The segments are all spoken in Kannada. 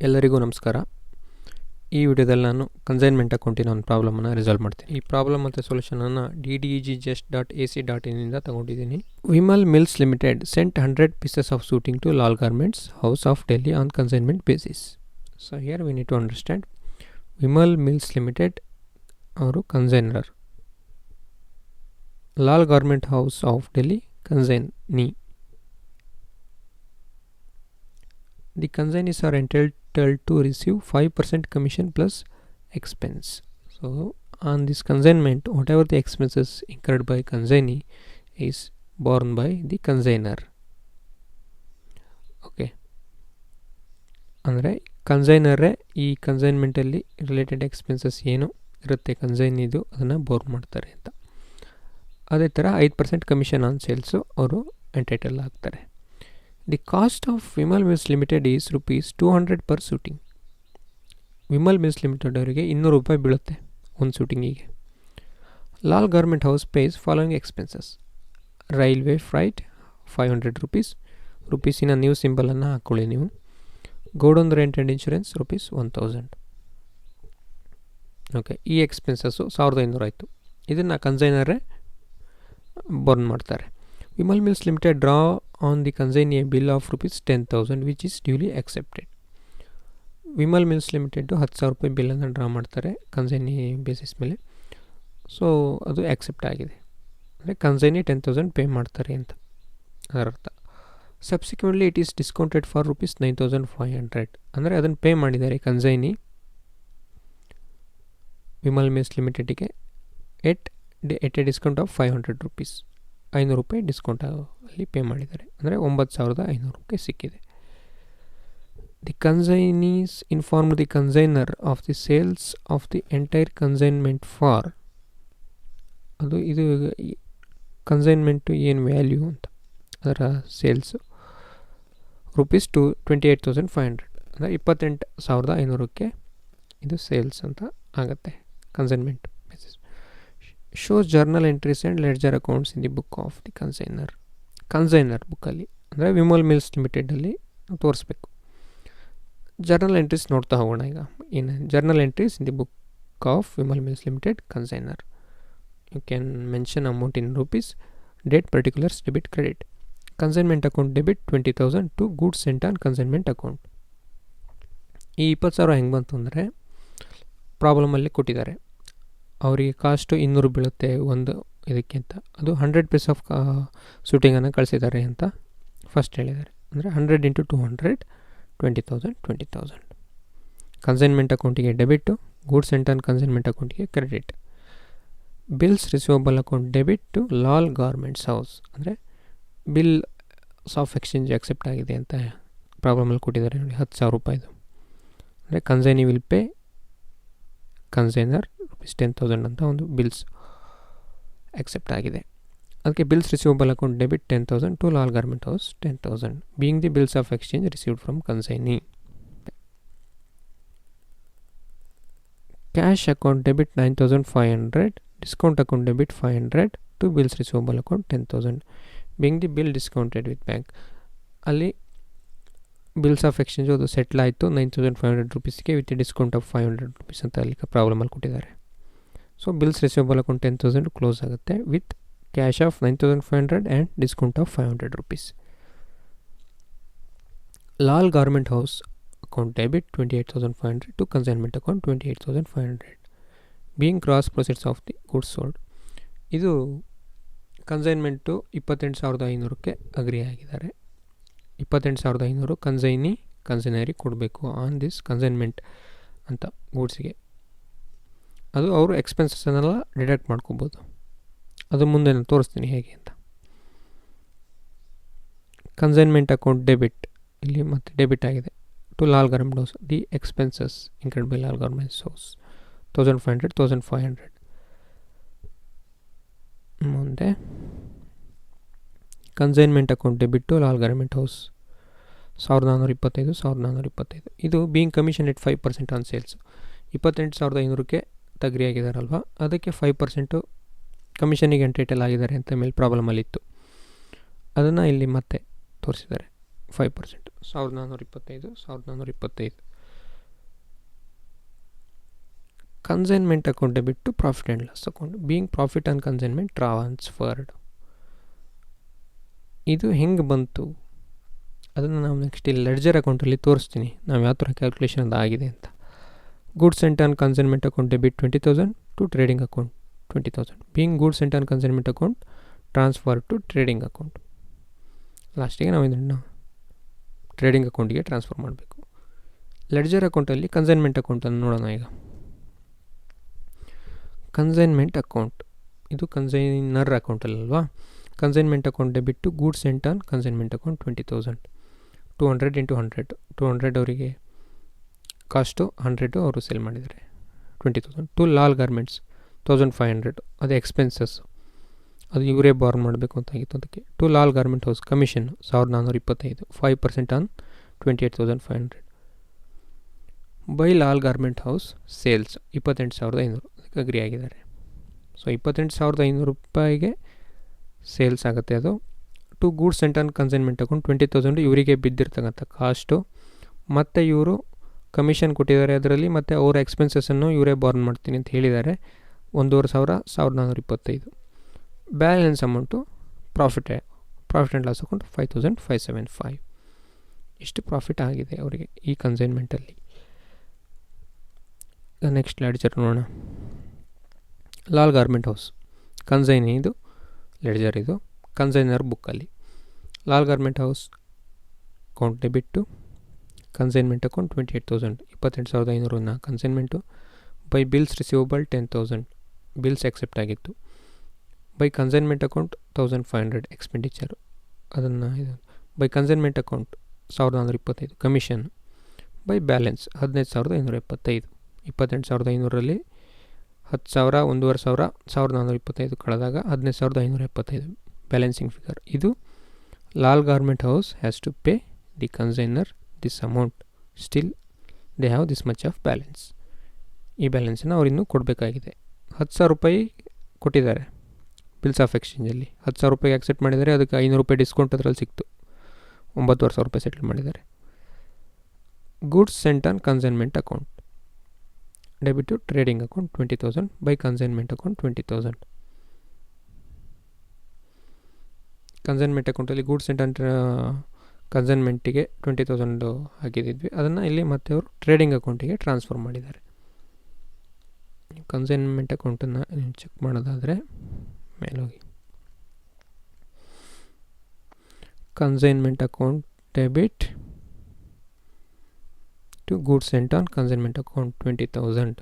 ಎಲ್ಲರಿಗೂ ನಮಸ್ಕಾರ. ಈ ವಿಡಿಯೋದಲ್ಲಿ ನಾನು ಕನ್ಸೈನ್ಮೆಂಟ್ ಅಕೌಂಟಿನ ಒಂದು ಪ್ರಾಬ್ಲಮನ್ನು ರಿಸಾಲ್ವ್ ಮಾಡ್ತೀನಿ. ಈ ಪ್ರಾಬ್ಲಮ್ ಮತ್ತು ಸೊಲ್ಯೂಷನನ್ನು ddegest.ac.in ಇಂದ ತಗೊಂಡಿದ್ದೀನಿ. Vimal mills limited sent 100 pieces of suiting to Lal Garments, House of Delhi on consignment basis. So here we need to understand Vimal Mills Limited ಅವರು consignor, Lal garment house of Delhi consignee. The consignees are entitled to receive 5% commission plus expense. So on this consignment, whatever the expenses incurred by consignee is borne by the consigner. Okay. ಅಂದರೆ ಕನ್ಸೈನರೇ ಈ ಕನ್ಸೈನ್ಮೆಂಟಲ್ಲಿ ರಿಲೇಟೆಡ್ ಎಕ್ಸ್ಪೆನ್ಸಸ್ ಏನು ಇರುತ್ತೆ ಕನ್ಸೈನಿದು ಅದನ್ನು ಬೋರ್ ಮಾಡ್ತಾರೆ ಅಂತ. ಅದೇ ಥರ 5% ಕಮಿಷನ್ ಆನ್ ಸೇಲ್ಸು ಅವರು ಎಂಟೈಟಲ್ ಆಗ್ತಾರೆ. The cost of Vimal mills limited is ₹200 per shooting. Vimal mills limited ಅವರಿಗೆ ₹200 ಬೀಳುತ್ತೆ ಒಂದು ಶೂಟಿಂಗಿಗೆ. Lal garment house pays following expenses: railway freight ₹500, ರುಪೀಸಿನ ನ್ಯೂ ಸಿಂಬಲನ್ನು ಹಾಕ್ಕೊಳ್ಳಿ ನೀವು. Godown rent and insurance ₹1000. Okay, ಈ ಎಕ್ಸ್ಪೆನ್ಸಸ್ಸು 1500 ಆಯಿತು. ಇದನ್ನು ಕನ್ಸೈನರೇ ಬರ್ನ್ ಮಾಡ್ತಾರೆ. Vimal mills limited draw on the consignee a bill of ₹10,000 which is duly accepted. Vimal mills limited ₹10,000 ಬಿಲ್ಲನ್ನು ಡ್ರಾ ಮಾಡ್ತಾರೆ ಕನ್ಸೈನಿ ಬೇಸಿಸ್ ಮೇಲೆ. ಸೊ ಅದು ಆಕ್ಸೆಪ್ಟ್ ಆಗಿದೆ, ಅಂದರೆ ಕನ್ಸೈನಿ 10,000 ಪೇ ಮಾಡ್ತಾರೆ ಅಂತ ಅದರ ಅರ್ಥ. Subsequently it is discounted for ₹9,500, ಅಂದರೆ ಅದನ್ನು ಪೇ ಮಾಡಿದ್ದಾರೆ ಕನ್ಸೈನಿ ವಿಮಲ್ ಮಿಲ್ಸ್ ಲಿಮಿಟೆಡ್ಗೆ at a discount of ₹500. ₹500 discount ಅಲ್ಲಿ ಪೇ ಮಾಡಿದ್ದಾರೆ, ಅಂದರೆ ₹9,500 ಸಿಕ್ಕಿದೆ. The consignees inform the consignor of the sales of the entire consignment for, ಇದು ಕನ್ಸೈನ್ಮೆಂಟು ಏನು ವ್ಯಾಲ್ಯೂ ಅಂತ ಅದರ ಸೇಲ್ಸು ₹28,500, ಅಂದರೆ 28,500ಕ್ಕೆ ಇದು ಸೇಲ್ಸ್ ಅಂತ ಆಗುತ್ತೆ consignment basis. Shows journal entries and ledger accounts in the book of the consignor ಬುಕ್ಕಲ್ಲಿ, ಅಂದರೆ ವಿಮಲ್ ಮಿಲ್ಸ್ ಲಿಮಿಟೆಡಲ್ಲಿ ತೋರಿಸ್ಬೇಕು. ಜರ್ನಲ್ ಎಂಟ್ರೀಸ್ ನೋಡ್ತಾ ಹೋಗೋಣ ಈಗ. ಏನು journal entries in the book of Vimal mills Limited consignor. You can mention amount in rupees, date, particulars, debit, credit. Consignment account debit 20,000 to goods sent on consignment account. ಈ 20,000 ಹೆಂಗೆ ಬಂತು ಅಂದರೆ ಪ್ರಾಬ್ಲಮಲ್ಲಿ ಕೊಟ್ಟಿದ್ದಾರೆ. ಅವರಿಗೆ ಕಾಸ್ಟು 200 ಬೀಳುತ್ತೆ ಒಂದು ಇದಕ್ಕೆ ಅಂತ, ಅದು 100 ಪೀಸ್ ಆಫ್ ಶೂಟಿಂಗನ್ನು ಕಳಿಸಿದ್ದಾರೆ ಅಂತ ಫಸ್ಟ್ ಹೇಳಿದ್ದಾರೆ. ಅಂದರೆ 100 × 200 20,000. ಕನ್ಸೈನ್ಮೆಂಟ್ ಅಕೌಂಟಿಗೆ debit, goods sent on consignment ಅಕೌಂಟಿಗೆ credit. Bills receivable account debit to Lal garments House, ಅಂದರೆ ಬಿಲ್ ಆಫ್ ಎಕ್ಸ್ಚೇಂಜ್ ಅಕ್ಸೆಪ್ಟ್ ಆಗಿದೆ ಅಂತ ಪ್ರಾಬ್ಲಮಲ್ಲಿ ಕೊಟ್ಟಿದ್ದಾರೆ ನೋಡಿ, ₹10,000. ಅಂದರೆ ಕನ್ಸೈನಿ ವಿಲ್ ಪೇ ಕನ್ಸೈನರ್ ₹10,000 ಅಂತ ಒಂದು ಬಿಲ್ಸ್ ಆಕ್ಸೆಪ್ಟ್ ಆಗಿದೆ. ಅದಕ್ಕೆ bills receivable account debit 10,000 to Lal garment House 10,000 being the bills of exchange received from consignee. Cash account debit 9,500, discount account debit 500 to bills receivable account 10,000 being the bill discounted with bank. ಅಲ್ಲಿ ಬಿಲ್ಸ್ ಆಫ್ ಎಕ್ಸ್ಚೇಂಜು ಅದು ಸೆಟ್ಲ್ ಆಯಿತು ₹9,500ಗೆ ವಿತ್ ಡಿಸ್ಕೌಂಟ್ ಆಫ್ ₹500 ಅಂತ ಅಲ್ಲಿ ಪ್ರಾಬ್ಲಮಲ್ಲಿ ಕೊಟ್ಟಿದ್ದಾರೆ. So bills receivable account 10,000 close ಆಗುತ್ತೆ with cash of 9,500 and discount of ₹500. Lal garment house account debit 28,500 to consignment account 28,500 being gross proceeds of the goods sold. ಇದು ಕನ್ಸೈನ್ಮೆಂಟು 28,500ಕ್ಕೆ ಅಗ್ರಿ ಆಗಿದ್ದಾರೆ. 28,500 ಕನ್ಸೈನರಿಗೆ ಕೊಡಬೇಕು ಆನ್ ದಿಸ್ ಕನ್ಸೈನ್ಮೆಂಟ್ ಅಂತ ಗೂಡ್ಸಿಗೆ. ಅದು ಅವರು ಎಕ್ಸ್ಪೆನ್ಸಸ್ಸನ್ನೆಲ್ಲ ಡಿಡಕ್ಟ್ ಮಾಡ್ಕೋಬೋದು. ಅದು ಮುಂದೆ ನಾನು ತೋರಿಸ್ತೀನಿ ಹೇಗೆ ಅಂತ. ಕನ್ಸೈನ್ಮೆಂಟ್ ಅಕೌಂಟ್ ಡೆಬಿಟ್ ಇಲ್ಲಿ ಮತ್ತೆ ಡೆಬಿಟ್ ಆಗಿದೆ to Lal garment house. The expenses include by Lal garments house 1,500. ಮುಂದೆ consignment account debit to Lal garment house 1,425. ಇದು being commission at 5% on sales. 28,500ಕ್ಕೆ ತಗ್ರಿ ಆಗಿದ್ದಾರಲ್ವ, ಅದಕ್ಕೆ 5% ಕಮಿಷನಿಗೆ ಎಂಟೈಟಲ್ ಆಗಿದ್ದಾರೆ ಅಂತ ಮೇಲೆ ಪ್ರಾಬ್ಲಮಲ್ಲಿತ್ತು. ಅದನ್ನು ಇಲ್ಲಿ ಮತ್ತೆ ತೋರಿಸಿದ್ದಾರೆ 5%. 1,425 ಕನ್ಸೈನ್ಮೆಂಟ್ ಅಕೌಂಟ್ ಬಿಟ್ಟು profit and loss account. Being profit on consignment transferred. ಇದು ಹೆಂಗೆ ಬಂತು ಅದನ್ನು ನಾವು ನೆಕ್ಸ್ಟ್ ಇಲ್ಲಿ ಲೆಡ್ಜರ್ ಅಕೌಂಟಲ್ಲಿ ತೋರಿಸ್ತೀನಿ ನಾವು ಯಾವ ಥರ ಕ್ಯಾಲ್ಕುಲೇಷನ್ ಅದು ಆಗಿದೆ ಅಂತ. Goods sent on consignment account debit 20,000 to trading account 20,000. Being goods sent on consignment account transfer to trading account. ಲಾಸ್ಟಿಗೆ ನಾವು ಇದನ್ನು ಟ್ರೇಡಿಂಗ್ ಅಕೌಂಟಿಗೆ ಟ್ರಾನ್ಸ್ಫರ್ ಮಾಡಬೇಕು. ಲೆಡ್ಜರ್ ಅಕೌಂಟಲ್ಲಿ ಕನ್ಸೈನ್ಮೆಂಟ್ ಅಕೌಂಟನ್ನು ನೋಡೋಣ ಈಗ. ಕನ್ಸೈನ್ಮೆಂಟ್ ಅಕೌಂಟ್ ಇದು ಕನ್ಸೈನರ್ ಅಕೌಂಟಲ್ಲಲ್ವಾ. Consignment account debit goods sent on consignment account 20,000. 200 × 100 200 ಅವರಿಗೆ ಕಾಸ್ಟು, 100 ಅವರು ಸೇಲ್ ಮಾಡಿದ್ದಾರೆ 20,000. ಟು ಲಾಲ್ ಗಾರ್ಮೆಂಟ್ಸ್ 1,500 ಅದು ಎಕ್ಸ್ಪೆನ್ಸಸ್, ಅದು ಇವರೇ ಬಾರ್ನ್ ಮಾಡಬೇಕು ಅಂತಾಗಿತ್ತು ಅದಕ್ಕೆ. To Lal garment House commission 1,425 5% on 28,500. By Lal garment House sales 28,500 ಅದಕ್ಕೆ ಅಗ್ರಿ ಆಗಿದ್ದಾರೆ. ಸೊ 28,500 ರೂಪಾಯಿಗೆ ಸೇಲ್ಸ್ ಆಗುತ್ತೆ ಅದು. To goods sent on consignment account 20,000 ಇವರಿಗೆ ಬಿದ್ದಿರ್ತಕ್ಕಂಥ ಕಾಸ್ಟು, ಮತ್ತು ಇವರು ಕಮಿಷನ್ ಕೊಟ್ಟಿದ್ದಾರೆ ಅದರಲ್ಲಿ, ಮತ್ತು ಅವರ ಎಕ್ಸ್ಪೆನ್ಸಸ್ಸನ್ನು ಇವರೇ ಬಾರ್ನ್ ಮಾಡ್ತೀನಿ ಅಂತ ಹೇಳಿದ್ದಾರೆ 1,500 1,425. Balance amount profit and loss account 5,575. ಇಷ್ಟು ಪ್ರಾಫಿಟ್ ಆಗಿದೆ ಅವರಿಗೆ ಈ ಕನ್ಸೈನ್ಮೆಂಟಲ್ಲಿ. ನೆಕ್ಸ್ಟ್ ಲೆಡ್ಜರ್ ನೋಡೋಣ. ಲಾಲ್ ಗಾರ್ಮೆಂಟ್ ಹೌಸ್ ಕನ್ಸೈನ್, ಇದು ಲೆಡ್ಜರ್, ಇದು ಕನ್ಸೈನರ್ ಬುಕ್ಕಲ್ಲಿ. Lal garment house account debit consignment account 28,000 28,500 consignment. By bills receivable 10,000 bills accept ಆಗಿತ್ತು. ಬೈ ಕನ್ಸೈನ್ಮೆಂಟ್ ಅಕೌಂಟ್ 1,500 ಎಕ್ಸ್ಪೆಂಡಿಚರು ಅದನ್ನು by consignment account 1,425 commission. By balance 15,575 28,500ರಲ್ಲಿ 10,000 1,500 1,425 ಕಳೆದಾಗ 15,575 ಬ್ಯಾಲೆನ್ಸಿಂಗ್ ಫಿಗರ್. ಇದು Lal garment house has to pay the consignor this amount, still they have this much of balance. ಈ ಬ್ಯಾಲೆನ್ಸನ್ನು ಅವ್ರು ಇನ್ನೂ ಕೊಡಬೇಕಾಗಿದೆ. 10,000 ರೂಪಾಯಿ ಕೊಟ್ಟಿದ್ದಾರೆ ಬಿಲ್ಸ್ ಆಫ್ ಎಕ್ಸ್ಚೇಂಜಲ್ಲಿ, 10,000 ರೂಪಾಯಿಗೆ ಆಕ್ಸೆಪ್ಟ್ ಮಾಡಿದ್ದಾರೆ, ಅದಕ್ಕೆ 500 ರೂಪಾಯಿ ಡಿಸ್ಕೌಂಟ್ ಅದರಲ್ಲಿ ಸಿಕ್ತು, 9,500 ರೂಪಾಯಿ ಸೆಟಲ್ ಮಾಡಿದ್ದಾರೆ. Goods sent on consignment account debit to trading account 20,000 by consignment account 20,000. Consignment ಅಕೌಂಟಲ್ಲಿ ಗೂಡ್ಸ್ ಸೆಂಟ್ ಆನ್ ಕನ್ಸೈನ್ಮೆಂಟಿಗೆ 20,000 ಹಾಕಿದ್ವಿ, ಅದನ್ನು ಇಲ್ಲಿ ಮತ್ತೆ ಅವರು ಟ್ರೇಡಿಂಗ್ ಅಕೌಂಟಿಗೆ ಟ್ರಾನ್ಸ್ಫರ್ ಮಾಡಿದ್ದಾರೆ. ಕನ್ಸೈನ್ಮೆಂಟ್ ಅಕೌಂಟನ್ನು ಚೆಕ್ ಮಾಡೋದಾದರೆ ಮೇಲೋಗಿ consignment account debit to goods sent on consignment account 20,000.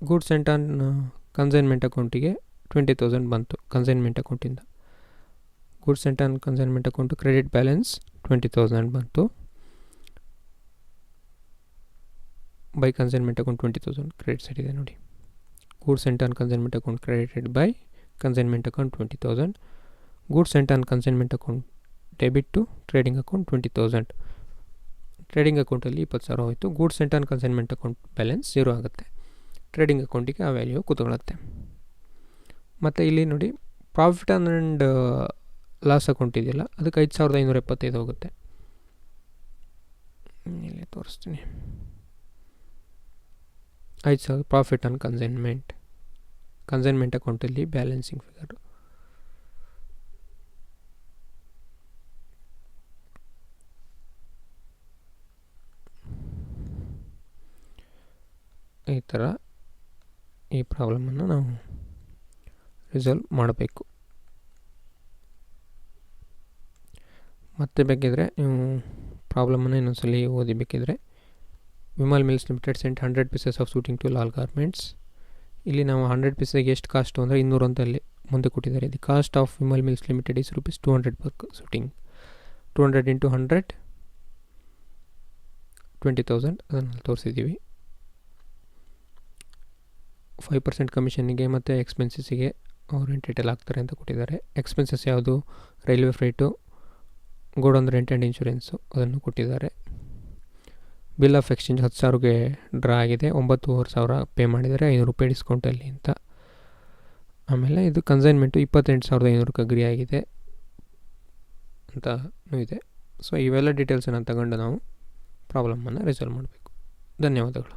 Goods sent on consignment ಅಕೌಂಟಿಗೆ 20,000 ಬಂತು ಕನ್ಸೈನ್ಮೆಂಟ್ ಅಕೌಂಟಿಂದ. Goods sent on consignment account credit balance 20,000 ಬಂತು. By consignment account 20,000 credit side ಇದೆ ನೋಡಿ. Goods sent on consignment account credited by consignment account 20,000. Goods sent on consignment account debit to trading account 20,000. Trading ಅಕೌಂಟಲ್ಲಿ 20,000 ಹೋಯಿತು. Goods sent on consignment account balance 0 ಆಗುತ್ತೆ. ಟ್ರೇಡಿಂಗ್ ಅಕೌಂಟಿಗೆ ಆ ವ್ಯಾಲ್ಯೂ ಕೂತ್ಕೊಳ್ಳುತ್ತೆ. ಮತ್ತು ಇಲ್ಲಿ ನೋಡಿ ಪ್ರಾಫಿಟ್ ಆ್ಯಂಡ್ ಲಾಸ್ ಅಕೌಂಟ್ ಇದೆಯಲ್ಲ, ಅದಕ್ಕೆ 5,575 ಹೋಗುತ್ತೆ. ಇಲ್ಲಿ ತೋರಿಸ್ತೀನಿ. 5,000 ಪ್ರಾಫಿಟ್ ಆನ್ ಕನ್ಸೈನ್ಮೆಂಟ್ ಅಕೌಂಟಲ್ಲಿ ಬ್ಯಾಲೆನ್ಸಿಂಗ್ ಫಿಗರು. ಈ ಥರ ಈ ಪ್ರಾಬ್ಲಮನ್ನು ನಾವು ರಿಸಾಲ್ವ್ ಮಾಡಬೇಕು. ಮತ್ತೆ ಬೇಕಿದ್ರೆ ನೀವು ಪ್ರಾಬ್ಲಮನ್ನು ಇನ್ನೊಂದ್ಸಲಿ ಓದಿ ಬೇಕಿದ್ರೆ. Vimal mills limited sent 100 pieces of suiting to Lal garments. ಇಲ್ಲಿ ನಾವು 100 ಪೀಸಿಗೆ ಎಷ್ಟು ಕಾಸ್ಟು ಅಂದರೆ 200 ಅಂತ ಅಲ್ಲಿ ಮುಂದೆ ಕೊಟ್ಟಿದ್ದಾರೆ. The cost of Vimal mills limited is ₹200 per suiting. 200 × 100 20,000 ಅದನ್ನು ತೋರಿಸಿದ್ದೀವಿ. 5% ಕಮಿಷನ್ನಿಗೆ ಮತ್ತು ಎಕ್ಸ್ಪೆನ್ಸಸ್ಸಿಗೆ ಅವರು ಎಂಟೈಟಲ್ ಆಗ್ತಾರೆ ಅಂತ ಕೊಟ್ಟಿದ್ದಾರೆ. ಎಕ್ಸ್ಪೆನ್ಸಸ್ ಯಾವುದು? Railway freight, godown rent and insurance ಅದನ್ನು ಕೊಟ್ಟಿದ್ದಾರೆ. ಬಿಲ್ ಆಫ್ ಎಕ್ಸ್ಚೇಂಜ್ 10,000ಗೆ ಡ್ರಾ ಆಗಿದೆ, 9,500 ಪೇ ಮಾಡಿದ್ದಾರೆ, 500 ರೂಪಾಯಿ ಡಿಸ್ಕೌಂಟಲ್ಲಿ ಅಂತ. ಆಮೇಲೆ ಇದು ಕನ್ಸೈನ್ಮೆಂಟು 28,500ಕ್ಕೆ ಅಗ್ರಿ ಆಗಿದೆ ಅಂತಲೂ ಇದೆ. ಸೊ ಇವೆಲ್ಲ ಡೀಟೇಲ್ಸನ್ನು ತಗೊಂಡು ನಾವು ಪ್ರಾಬ್ಲಮನ್ನು ರಿಸಾಲ್ವ್ ಮಾಡಬೇಕು. ಧನ್ಯವಾದಗಳು.